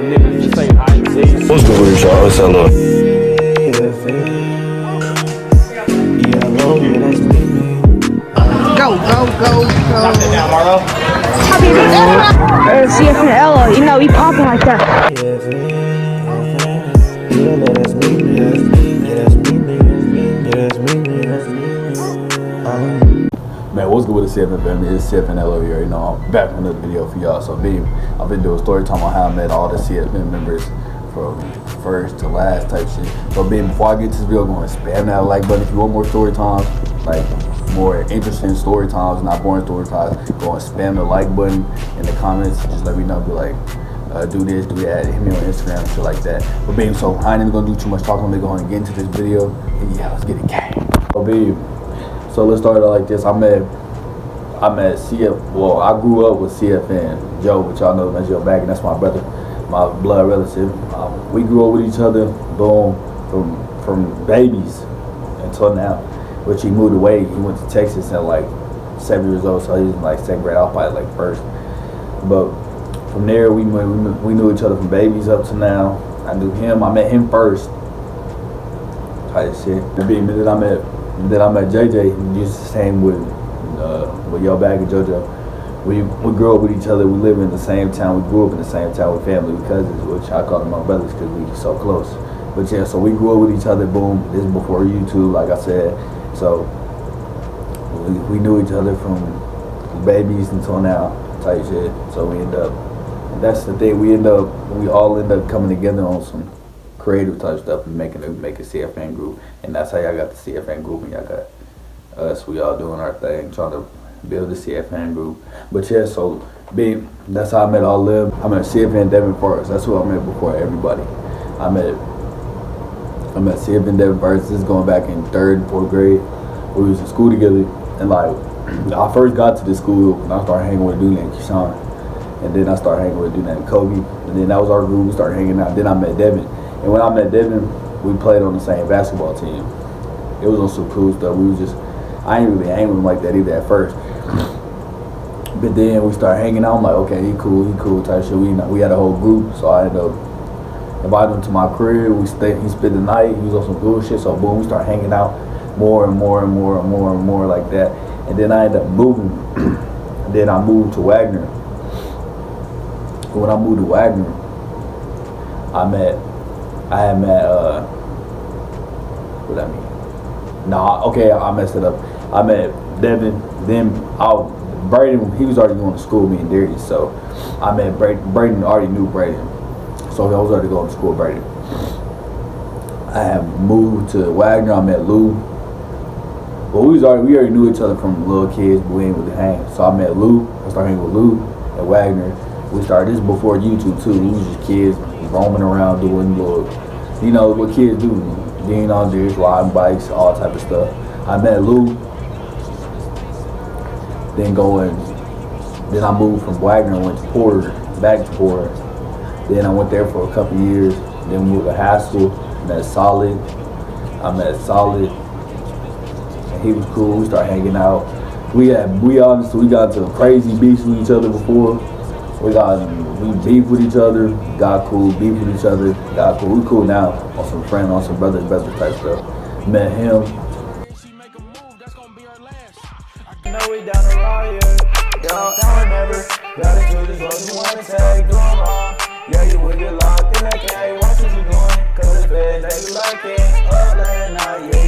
niggas just say hi and say. What's good with y'all? What's up? Go. CF and Ella, you know, he popping like that. Man, what's good with the CFN family? It's CFN over here. You know, I'm back with another video for y'all. So, I've been doing story time on how I met all the CFN members from first to last type shit. But before I get to this video, I'm going to spam that like button. If you want more story times, like more interesting story times, not boring story times, go and spam the like button in the comments. Just let me know, be like, do this, do that, hit me on Instagram and shit like that. But so I ain't even gonna do too much talking. I'm gonna go ahead and get into this video. And yeah, let's get it, gang. So let's start it like this. I met CF. Well, I grew up with CFN Joe, which y'all know that's Joe Baggin. That's my brother, my blood relative. We grew up with each other, boom, from babies until now. Which he moved away. He went to Texas at like 7 years old, so he was in like second grade. I was probably like first. But from there, we knew each other from babies up to now. I knew him. I met him first. Type shit. Then I met JJ. Just the same with Yo Bag and JoJo. We grew up with each other. We live in the same town. We grew up in the same town with family cousins, which I call them my brothers because we so close. But yeah, so we grew up with each other. Boom. This is before YouTube, like I said. So we knew each other from babies until now, type shit. So we end up, that's the thing. We all end up coming together on some creative type stuff and make a CFN group. And that's how y'all got the CFN group, and y'all got us. We all doing our thing, trying to build the CFN group. But yeah, so that's how I met all of them. I met CFN Devin Forrest. That's who I met before everybody. I met CFN Devin Forrest. This is going back in 3rd and 4th grade. We was in school together, and like I first got to this school when I started hanging with a dude named Keyshawn, and then I started hanging with a dude named Kobe, and then that was our group. We started hanging out. Then I met Devin, and when I met Devin, we played on the same basketball team. It was on some cool stuff. I ain't really hang with him like that either at first, but then we started hanging out. I'm like, okay, he cool type shit. We had a whole group, so I ended up invited him to my crib. He spent the night. He was on some cool shit. So boom, we started hanging out more and more like that. And then I ended up moving. And then I moved to Wagner. When I moved to Wagner, I had met what I mean? Nah, okay, I messed it up. I met Devin. Then Braden, he was already going to school, me and Darius. So I met Braden. Braden already knew Braden. So I was already going to school with Braden. I had moved to Wagner. I met Lou. But we already knew each other from little kids, but we ain't really hang. So I met Lou. I started hanging with Lou at Wagner. We started this before YouTube too. We was just kids roaming around doing little, you know what kids do, being on there, riding bikes, all type of stuff. I met Lou. Then I moved from Wagner and went to Porter, back to Porter. Then I went there for a couple years. Then moved to Haskell. Met Solid. I met Solid. And he was cool. We started hanging out. We got into crazy beefs with each other before. We beefed with each other. Got cool. Beefed with each other. Got cool. We cool now. On some friend, on some brother type stuff. Met him. Know we down the road, yeah. Down never. Gotta do this what you wanna take. Do them all. Yeah, you will get locked in that cage. Watch what you doing. Cause the feds, they be lurking. Up late night, yeah.